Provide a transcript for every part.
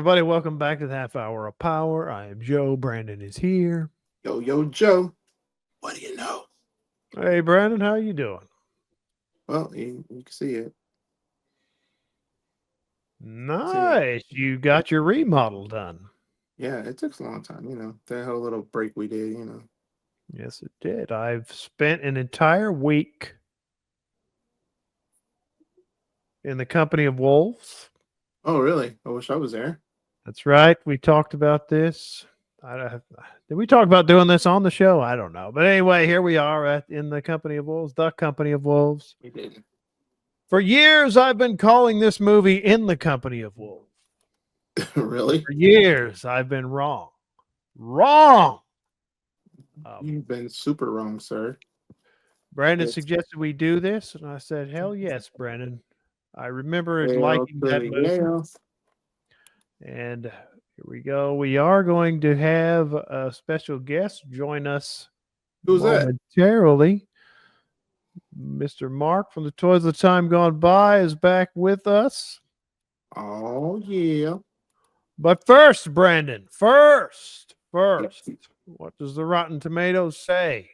everybody. Welcome back to the half hour of power. I am Joe. Brandon is here. Yo, yo, Joe. What do you know? Hey, Brandon, how you doing? Well, you can see it. See it. Nice. You got your remodel done. Yeah, it took a long time. That whole little break we did. Yes, it did. I've spent an entire week in the company of wolves. Oh, really? I wish I was there. That's right. We talked about this. Did we talk about doing this on the show? I don't know. But anyway, here we are in the company of wolves, the company of wolves. We didn't. For years, I've been calling this movie In the Company of Wolves. Really? For years, I've been wrong. Wrong. You've been super wrong, sir. Brandon It's suggested we do this, and I said, hell yes, Brandon. I remember Surreal, liking that movie. Surreal. And here we go. We are going to have a special guest join us Who's that? momentarily. Mr. Marc from the Toys of the Time Gone By is back with us. Oh, yeah. But first, Brandon, first, what does the Rotten Tomatoes say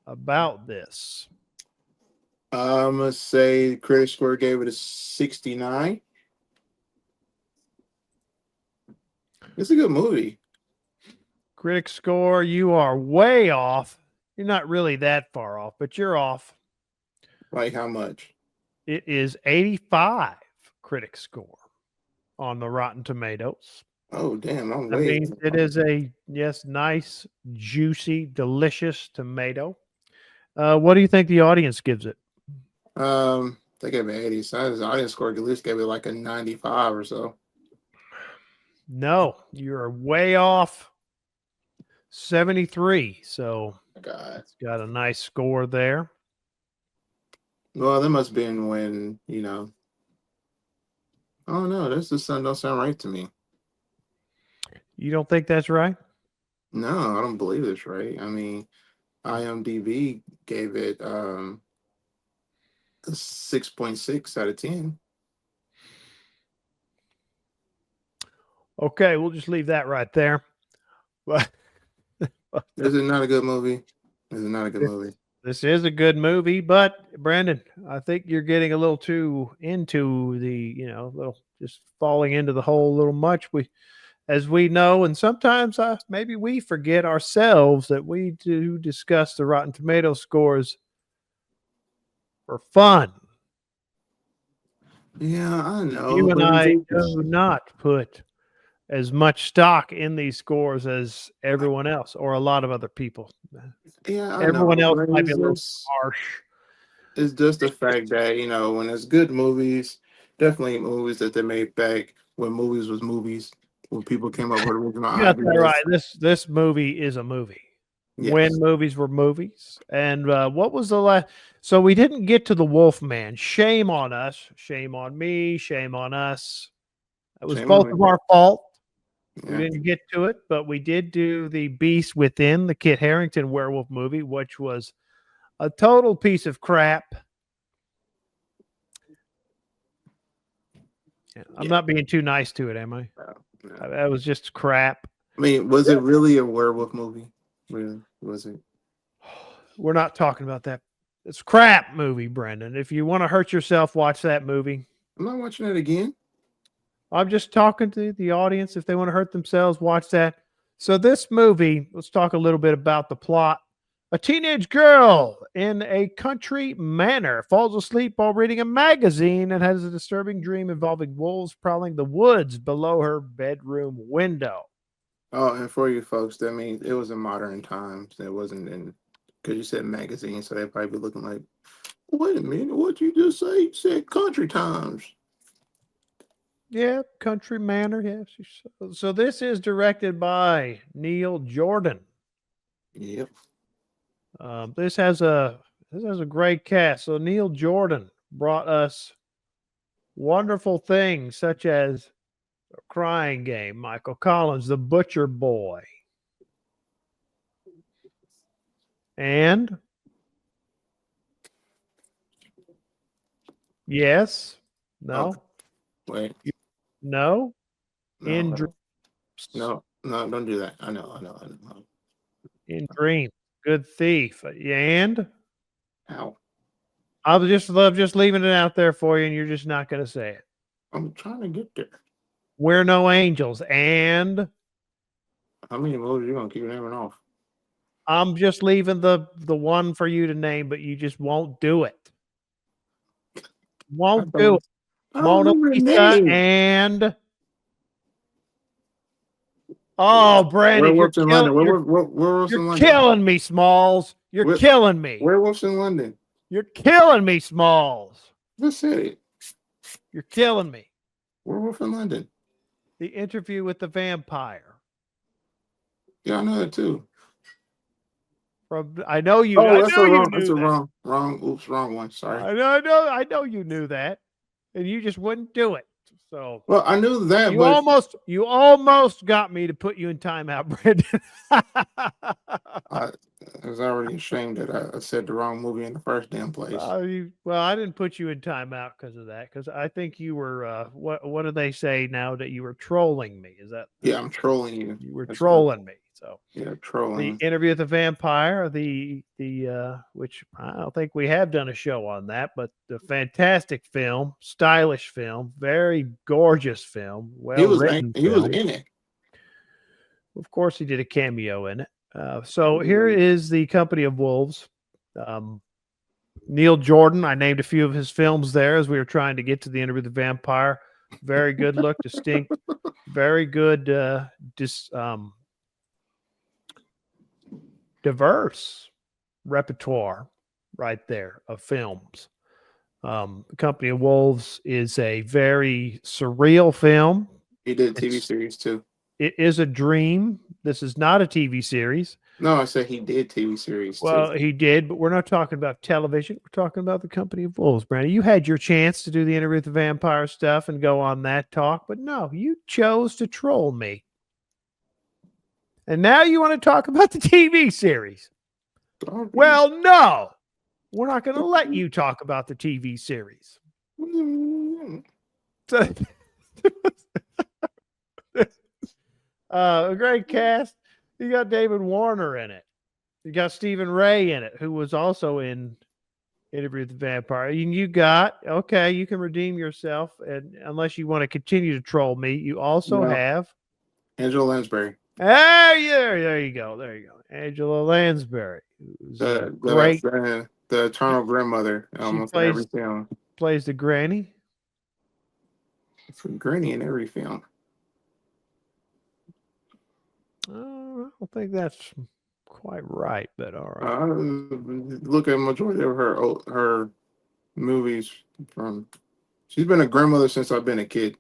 about this? I'm going to say Critic Score gave it a 69. It's a good movie. Critic score, you are way off. You're not really that far off, but you're off. Like how much? It is 85 critic score on the Rotten Tomatoes. Oh, damn. I'm That way. means it is a, yes, nice, juicy, delicious tomato. What do you think the audience gives it? They gave it 80. So the audience score at least gave it like a 95 or so. No, you're way off. 73. So God. it's got a nice score there. Well, that must have been when, oh no, this just don't sound right to me. You don't think that's right? No, I don't believe it's right. I mean, IMDb gave it a 6.6 out of 10. Okay, we'll just leave that right there. But Is it not a good movie? Is it not a good movie? this is a good movie, but Brandon, I think you're getting a little too into the, little just falling into the hole a little much. As we know, and sometimes maybe we forget ourselves that we do discuss the Rotten Tomato scores for fun. Yeah, I know, You and but is I it? do not put as much stock in these scores as everyone else or a lot of other people. Yeah, I Everyone know, else but might be a little harsh. it's just the fact that when it's good movies, definitely movies that they made back when movies was movies, when people came up with original You got that right. ideas. This movie is a movie. When Yes. movies were movies. And what was the last? So we didn't get to the Wolf Man. Shame on us. Shame on me. Shame on us. It was Shame on both me. of our fault. We Yeah. didn't get to it, but we did do the Beast Within, the Kit Harington werewolf movie, which was a total piece of crap. Yeah, I'm Yeah. not being too nice to it, am I? No, no. That was just crap. I mean, was it really a werewolf movie? Really? Was it? We're not talking about that. It's crap movie, Brendan. If you want to hurt yourself, watch that movie. I'm not watching it again. I'm just talking to the audience. If they want to hurt themselves, watch that. So, this movie, let's talk a little bit about the plot. A teenage girl in a country manor falls asleep while reading a magazine and has a disturbing dream involving wolves prowling the woods below her bedroom window. Oh, and for you folks, that means it was in modern times. It wasn't in, because you said magazine, so they'd probably be looking like, wait a minute, what you just say? You said country times. Yeah, country manor. Yes. So this is directed by Neil Jordan. Yep. This has a great cast. So Neil Jordan brought us wonderful things such as A Crying Game, Michael Collins, The Butcher Boy, and yes, Okay. no, Wait. no. In No, dreams. no, don't do that. I know. In dreams. Good thief. And Ow. I would just love just leaving it out there for you, and you're just not going to say it. I'm trying to get there. We're no angels. And How many movies you gonna keep naming off? I'm just leaving the one for you to name, but you just won't do it. I Won't do it. don't, I don't Mona remember the Lisa name. and oh, Brandon, Werewolves in London. Werewolves you're in London. killing me, Smalls. You're Where, killing me. Werewolves in London. You're killing me, Smalls. Just said it. You're killing me. Werewolf in London. The Interview with the Vampire. Yeah, I know that too. I know you. Oh, I that's know a you wrong. knew That's a that. wrong. Oops, wrong one. Sorry. I know you knew that, and you just wouldn't do it. So Well, I knew that, you but almost got me to put you in timeout, Brendan. I was already ashamed that I said the wrong movie in the first damn place. Well, I didn't put you in timeout because of that. Because I think you were what do they say now that you were trolling me? Is that Yeah, I'm trolling you. you were That's trolling me? So yeah, the trolling. Interview with the Vampire, which I don't think we have done a show on that, but the fantastic film, stylish film, very gorgeous film, well written He was film. in it. Of course, he did a cameo in it. So here is the Company of Wolves. Neil Jordan. I named a few of his films there as we were trying to get to the Interview with the Vampire. Very good look, distinct, very good, diverse repertoire right there of films. The Company of Wolves is a very surreal film. He did a TV series too. It is a dream. This is not a TV series. No, I said he did TV series Well, too. he did, but we're not talking about television. We're talking about the Company of Wolves, Brandon. You had your chance to do the Interview with the Vampire stuff and go on that talk, but no, you chose to troll me. And now you want to talk about the TV series. Well, no, we're not going to let you talk about the TV series. A great cast. You got David Warner in it. You got Stephen Rea in it, who was also in Interview with the Vampire. And you got, okay, you can redeem yourself. And unless you want to continue to troll me, you also have Angela Lansbury. There you go. There you go. Angela Lansbury. Great. The eternal grandmother almost in every film. Plays the granny. It's a granny in every film. I don't think that's quite right, but all right. Look at majority of her movies from. She's been a grandmother since I've been a kid.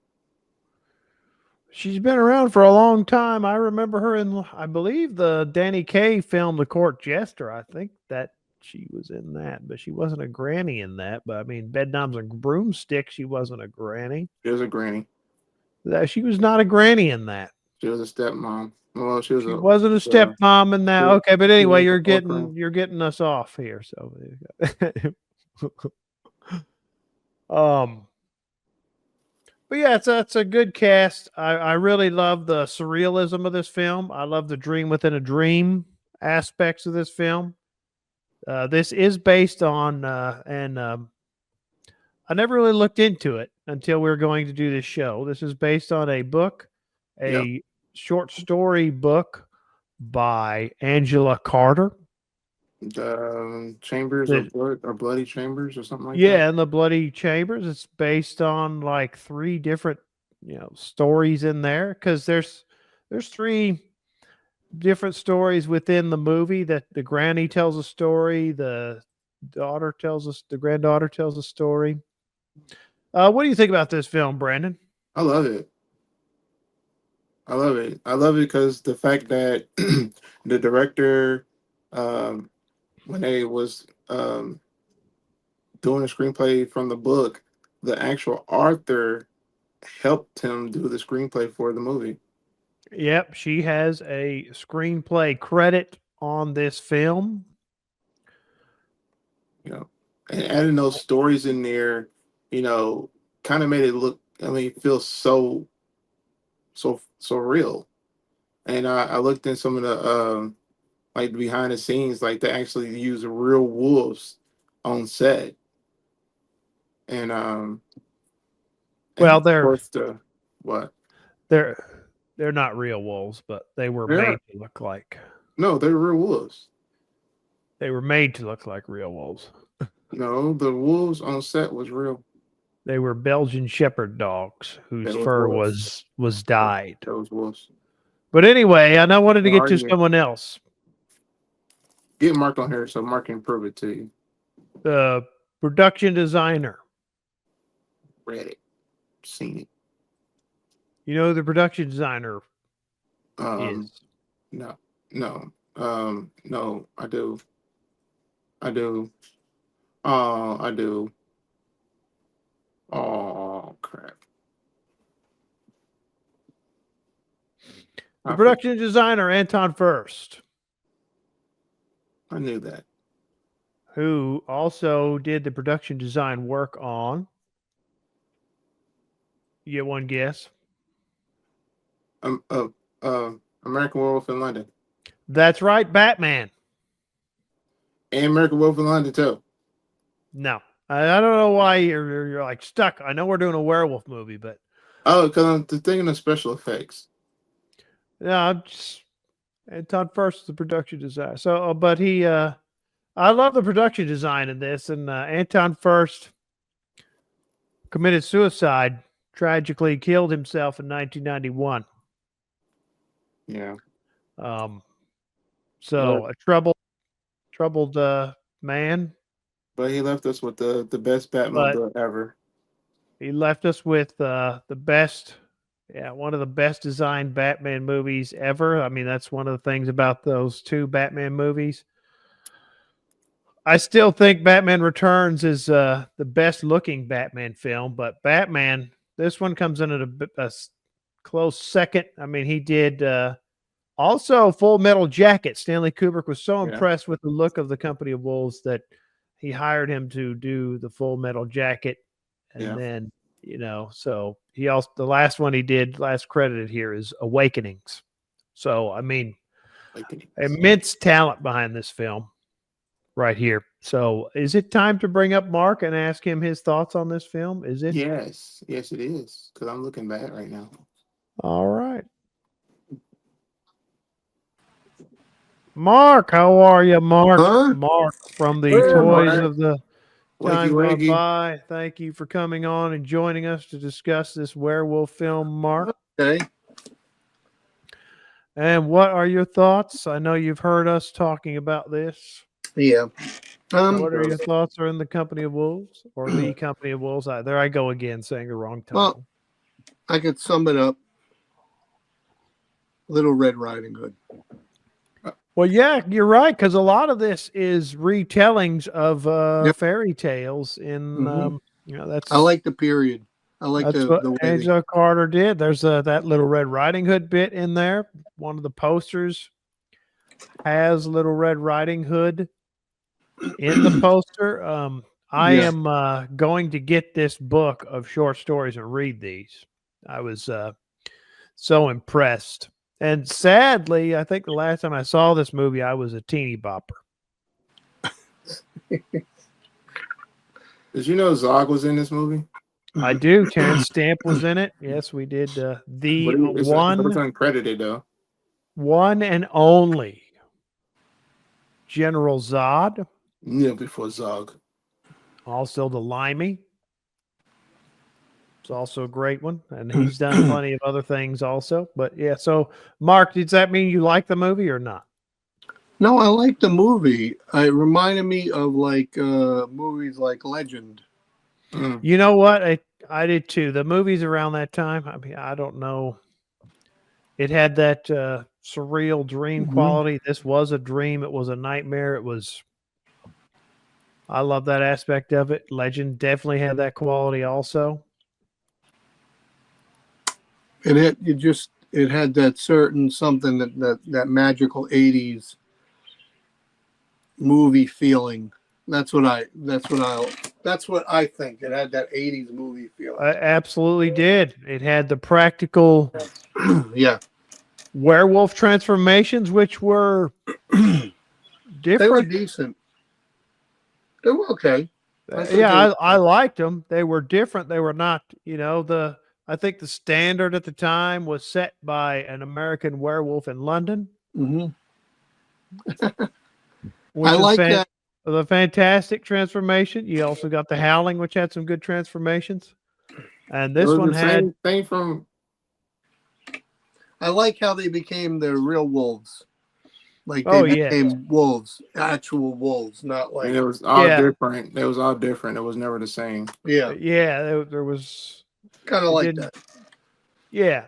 She's been around for a long time. I remember her in, I believe, the Danny Kaye film, The Court Jester. I think that she was in that, but she wasn't a granny in that. But I mean, Bedknobs and Broomstick, she wasn't a granny. She was a granny. She was not a granny in that. She was a stepmom. Well, she wasn't a stepmom in that. Okay, but anyway, you're getting us off here. So, but yeah, it's a good cast. I really love the surrealism of this film. I love the dream within a dream aspects of this film. This is based on, I never really looked into it until we were going to do this show. This is based on a book, short story book by Angela Carter. Chambers of Blood or Bloody Chambers or something like that. Yeah, and the Bloody Chambers. It's based on like 3 different, stories in there because there's 3 different stories within the movie. That the granny tells a story, the granddaughter tells a story. What do you think about this film, Brandon? I love it. I love it because the fact that the director, when they was doing a screenplay from the book, the actual author helped him do the screenplay for the movie. Yep, she has a screenplay credit on this film. And adding those stories in there, kind of made it look, feel so so real. And I looked in some of the like behind the scenes, like they actually use real wolves on set, and Well, of course the what they're they're not real wolves, but they were they made are to look like they're real wolves. real wolves. No, the wolves on set was real. They were Belgian shepherd dogs whose That was fur wolves. was dyed. That was wolves. But anyway, I wanted to Where get are to you? someone else. Get Mark on here so Mark can prove it to you. The production designer. Read it, seen it. You know who the production designer Um, is? no, no, no. I do. Oh, I do. Oh crap! The I for, production designer, Anton First, I knew that. who also did the production design work on, you get one guess. Um, uh, uh, American Werewolf in London That's right, Batman. and American Werewolf in London too. No. I don't know why you're like stuck. I know we're doing a werewolf movie, but Oh, because I'm thinking of special effects. no, I'm just Anton First is the production designer. So, but I love the production design in this, and Anton First committed suicide, tragically killed himself in 1991. Yeah, Um, but so a troubled man, but he left us with the best but Batmobile ever. he left us with the best, yeah, one of the best designed Batman movies ever. I mean, that's one of the things about those two Batman movies. I still think Batman Returns is the best looking Batman film, but Batman, this one comes in at a close second. I mean, he did also Full Metal Jacket. Stanley Kubrick was so Yeah, impressed with the look of the Company of Wolves that he hired him to do the Full Metal Jacket. And yeah. then, so he also, the last one he did, last credited here is Awakenings. So, I mean, Like, immense talent behind this film right here. So, is it time to bring up Mark and ask him his thoughts on this film? Is it? yes, yes, it is. Because I'm looking back right now. All right. Mark, how are you, Mark? Huh? Mark from the Yeah, Toys Mark. of the Wakey, Time Gone wakey. By. Thank you for coming on and joining us to discuss this werewolf film, Mark. Okay. And what are your thoughts? I know you've heard us talking about this. Yeah. What are your thoughts on the Company of Wolves or the Company of Wolves? There I go again, saying the wrong title. Well, I could sum it up. Little Red Riding Hood. Well, yeah, you're right, because a lot of this is retellings of Yep. fairy tales in, Mhm. that's I like the period. I like that's the what way Angelo Carter did. There's that Little Red Riding Hood bit in there. One of the posters has Little Red Riding Hood in the poster. I Yeah. am going to get this book of short stories and read these. I was so impressed. And sadly, I think the last time I saw this movie, I was a teeny bopper. Did you know Zog was in this movie? I do. Terrence Stamp was in it. Yes, we did. But The it's uncredited though. one and only General Zod, Yeah, before Zog. also the Limey. It's also a great one, and he's done plenty of other things also. But yeah, so Mark, does that mean you like the movie or not? No, I like the movie. It reminded me of like movies like Legend. Mm. You know what? I did too. The movies around that time, I mean, I don't know. It had that surreal dream quality. This was a dream. It was a nightmare. I love that aspect of it. Legend definitely had that quality also. And it had that certain something that magical 80s movie feeling. That's what I think. It had that 80s movie feeling. I absolutely did. It had the practical Yeah. Werewolf transformations, which were They were different. decent. They were okay. I thought Yeah, they were, I liked them. They were different. They were not, I think the standard at the time was set by an American Werewolf in London, hmm I which was like that. the fantastic transformation. You also got the Howling, which had some good transformations, and It this was one the had. same thing from. I like how they became the real wolves. Like they Oh yeah, became wolves, actual wolves, not And like it was all yeah, different. It was all different. It was never the same. yeah, yeah. There was. kind of It like didn't. that. Yeah,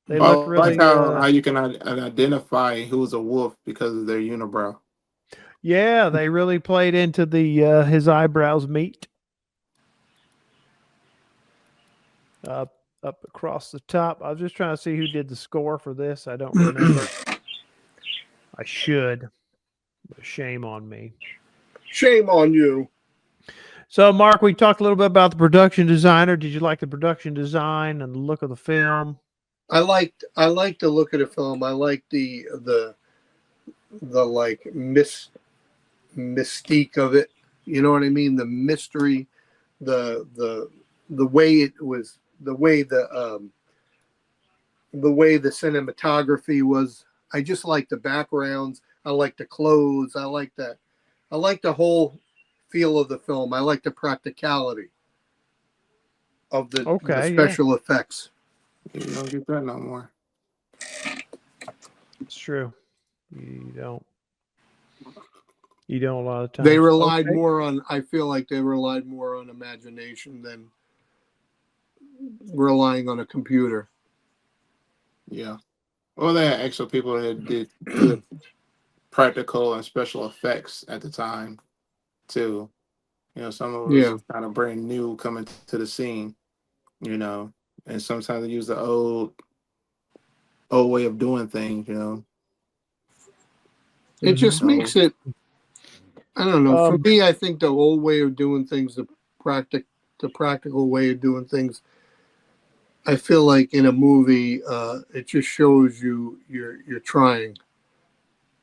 they looked I like really. how you can identify who's a wolf because of their unibrow. Yeah, they really played into the his eyebrows meet up across the top. I was just trying to see who did the score for this. I don't remember. I should. But shame on me. Shame on you. So, Mark, we talked a little bit about the production designer. Did you like the production design and the look of the film? I liked the look of the film. I liked the like mystique of it. You know what I mean? The mystery, the way it was, the way the cinematography was. I just like the backgrounds. I like the clothes. I like that. I like the whole feel of the film. I like the practicality of the Okay, yeah, special effects. You don't get that no more. it's true. You don't. You don't a lot of They times. relied Okay. more on. I feel like they relied more on imagination than relying on a computer. Yeah. Well, they had extra people that did good practical and special effects at the time too. Some of it was Yeah, just kind of brand new coming to the scene. You know, and sometimes they use the old way of doing things. it Hmm. just So makes it. I don't know. For Um, me, I think the old way of doing things, the practical way of doing things. I feel like in a movie, it just shows you're trying.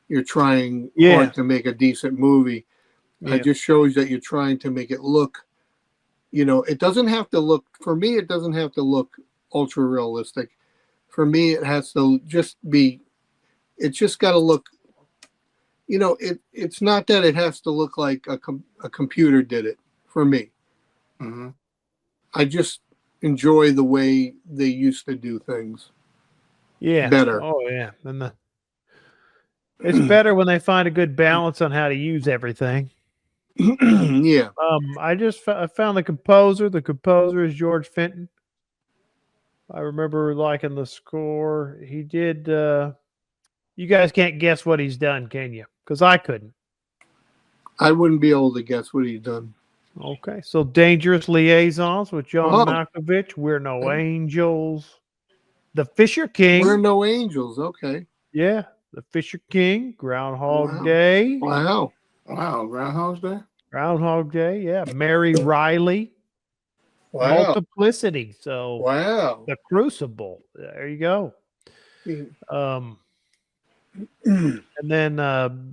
You're trying yeah, hard to make a decent movie. It yeah, just shows that you're trying to make it look. It doesn't have to look. For me, it doesn't have to look ultra realistic. For me, it has to just be. It's just got to look. It's not that it has to look like a computer did it. For me, hmm I just enjoy the way they used to do things yeah. better. Oh, yeah. And it's better when they find a good balance on how to use everything. Yeah, I found the composer. The composer is George Fenton. I remember liking the score. He did. You guys can't guess what he's done, can you? Because I couldn't. I wouldn't be able to guess what he's done. Okay, so Dangerous Liaisons with John Oh, Malkovich. We're No okay. Angels. The Fisher We're King. no angels. Okay. Yeah, The Fisher King. Groundhog Wow. Day. Wow. wow, Groundhog's Day. Groundhog Day. Yeah, Mary Riley. Wow. Multiplicity. So Wow. The Crucible. There you go. Um, and then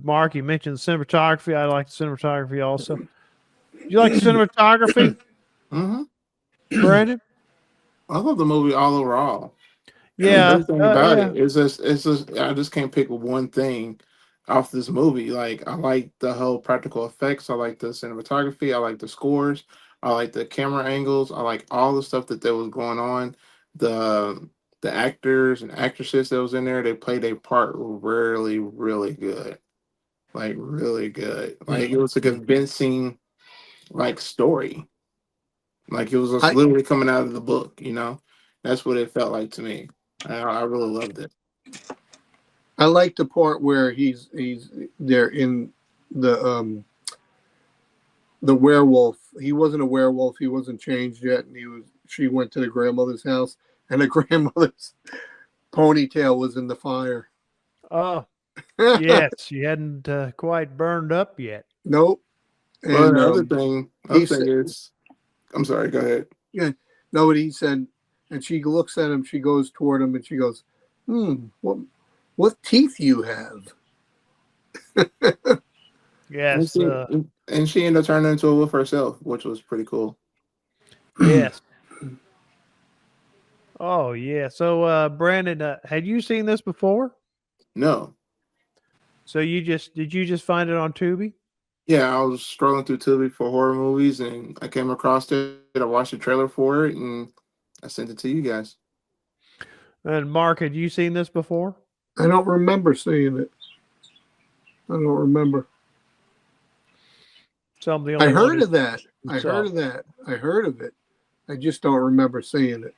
Mark, you mentioned cinematography. I like the cinematography also. Do you like the cinematography, hmm Brandon? I love the movie all overall. Yeah, Everything about yeah, it is just I just can't pick one thing off this movie. Like I like the whole practical effects. I like the cinematography. I like the scores. I like the camera angles. I like all the stuff that there was going on. The the actors and actresses that was in there, they played their part really, really good. Like really good. Like it was a convincing like story. Like it was just I literally coming out of the book. That's what it felt like to me. I really loved it. I like the part where he's there in the werewolf. He wasn't a werewolf. He wasn't changed yet, and she went to the grandmother's house, and the grandmother's ponytail was in the fire. oh, yes, she hadn't quite burned up yet. Nope. Well, And the he other said, thing is, I'm sorry. Go ahead. yeah, no, but he said and she looks at him. She goes toward him, and she goes, what teeth you have?" And Yes. she ended up turning into a wolf herself, which was pretty cool. Yes. Oh yeah. So Brandon, had you seen this before? No. So did you just find it on Tubi? Yeah, I was scrolling through Tubi for horror movies, and I came across it. I watched the trailer for it, and I sent it to you guys. And Mark, had you seen this before? I don't remember seeing it. I don't remember. So I'm the I only one heard who of that. I saw heard of that. I heard of it. I just don't remember seeing it.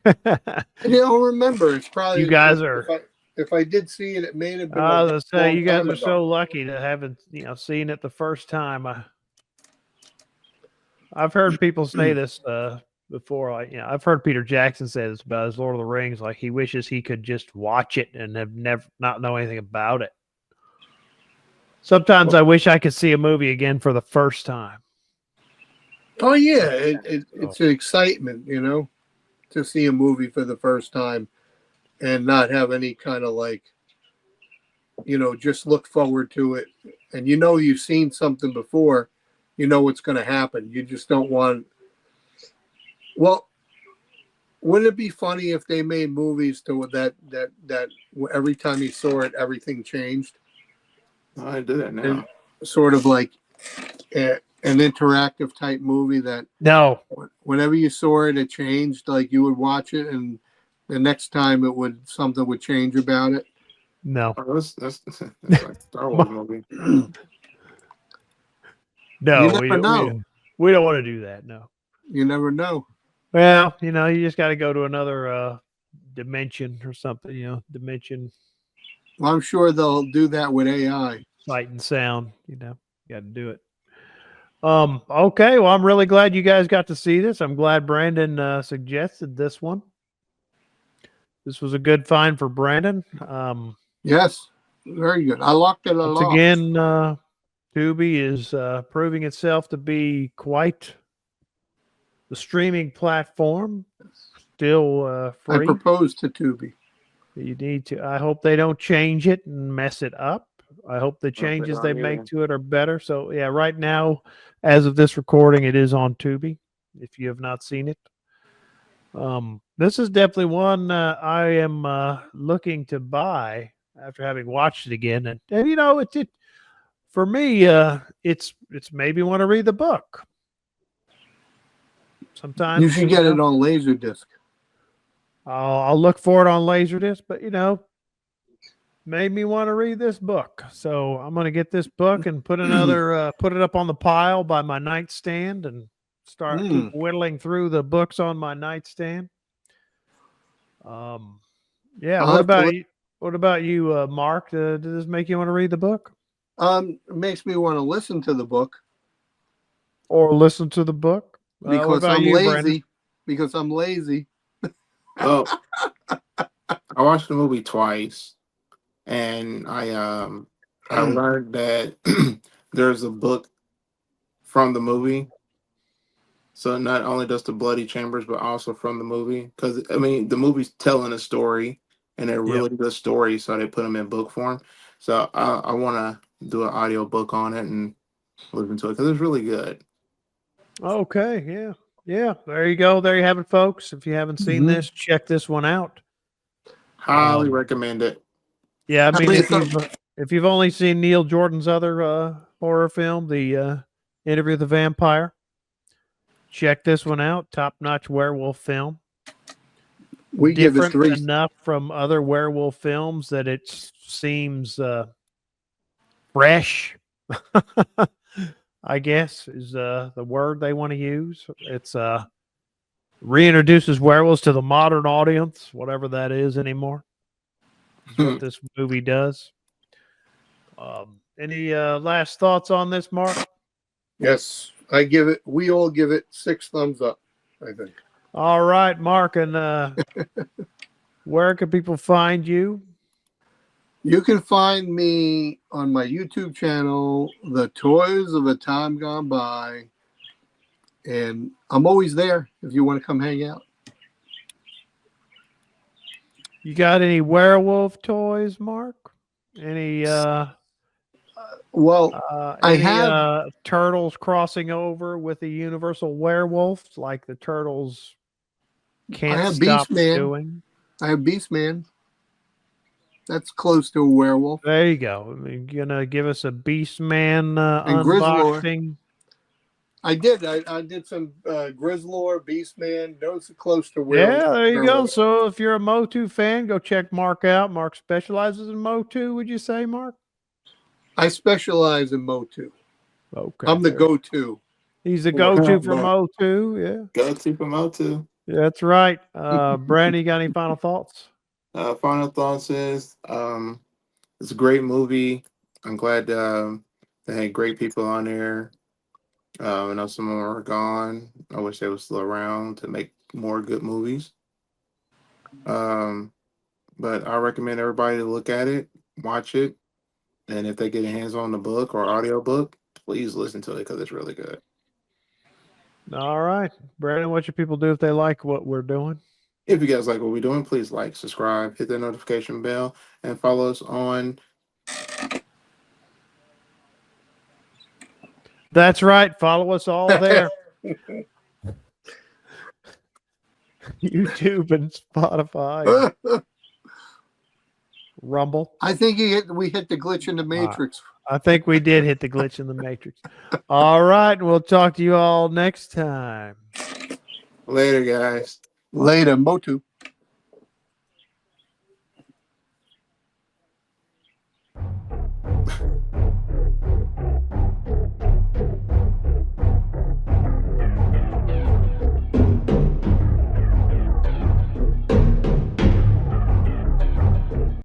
it. I don't remember. It's probably You guys are. if I did see it, it may have been I a was gonna say long you guys time are ago. so lucky to haven't seen it the first time. I've heard people say this before. Like I've heard Peter Jackson say this about his Lord of the Rings. Like he wishes he could just watch it and have never not know anything about it. Sometimes I wish I could see a movie again for the first time. Oh yeah, it's an excitement, to see a movie for the first time and not have any kind of like, just look forward to it. And you've seen something before, you know what's going to happen. You just don't want. Well, wouldn't it be funny if they made movies to that every time you saw it, everything changed? I do that now. And sort of like an interactive type movie that No. whenever you saw it, it changed. Like you would watch it, and the next time something would change about it. No. Oh, that's like Star Wars movie. No, You never know. We don't want to do that. No. You never know. Well, you just got to go to another dimension or something. Dimension. Well, I'm sure they'll do that with AI. Sight and sound. You got to do it. Okay. Well, I'm really glad you guys got to see this. I'm glad Brandon suggested this one. This was a good find for Brandon. Yes, very good. I locked it a lot. Once again, Tubi is proving itself to be quite the streaming platform. Still free. I proposed to Tubi. You need to. I hope they don't change it and mess it up. I hope the changes they make to it are better. So yeah, right now, as of this recording, it is on Tubi. If you have not seen it, this is definitely one I am looking to buy after having watched it again. And it for me, it's maybe want to read the book. Sometimes you should get it on Laserdisc. I'll look for it on Laserdisc, but made me want to read this book. So I'm going to get this book and put it up on the pile by my nightstand and start keep whittling through the books on my nightstand. Yeah. What about you, Mark? Did this make you want to read the book? It makes me want to listen to the book. Or listen to the book? Because I'm lazy. Brandon? Because I'm lazy. Well, I watched the movie twice, and I learned that there's a book from the movie. So not only does the Bloody Chambers, but also from the movie. Because the movie's telling a story, and they're really good stories, so they put them in book form. So I want to do an audio book on it and listen to it because it's really good. Okay, yeah. Yeah, there you go. There you have it, folks. If you haven't seen this, check this one out. Highly recommend it. Yeah, if you've only seen Neil Jordan's other horror film, The Interview with the Vampire, check this one out. Top-notch werewolf film. We give it 3 enough from other werewolf films that it seems fresh. I guess is the word they want to use. It's reintroduces werewolves to the modern audience, whatever that is anymore. That's what this movie does. Any last thoughts on this, Mark? Yes, we all give it 6 thumbs up, I think. All right, Mark, and where can people find you? You can find me on my YouTube channel, The Toys of a Time Gone By. And I'm always there if you want to come hang out. You got any werewolf toys, Mark? Any Well, I any have turtles crossing over with the universal werewolf, like the turtles can't have stop Beastman. doing? I have Beastman. That's close to a werewolf. There you go. I mean, you gonna give us a Beastman And Grizzlor. unboxing? I did. I did some Grizzlor, Beastman. Those are close to Yeah, there you go. werewolf. So if you're a Motu fan, go check Mark out. Mark specializes in Motu. Would you say, Mark? I specialize in Motu. Okay, I'm the there you go. go-to. He's the go-to for But Motu. Yeah, go to promote to. that's right. Brandon, you got any final thoughts? Final thoughts is it's a great movie. I'm glad they had great people on there. I know some of them are gone. I wish they were still around to make more good movies. But I recommend everybody to look at it, watch it, and if they get their hands on the book or audio book, please listen to it because it's really good. All right, Brandon, what should people do if they like what we're doing? If you guys like what we're doing, please like, subscribe, hit the notification bell, and follow us on. That's right. Follow us all there. YouTube and Spotify, Rumble. I think we hit the glitch in the Matrix. I think we did hit the glitch in the Matrix. All right. We'll talk to you all next time. Later, guys. Later, Motu.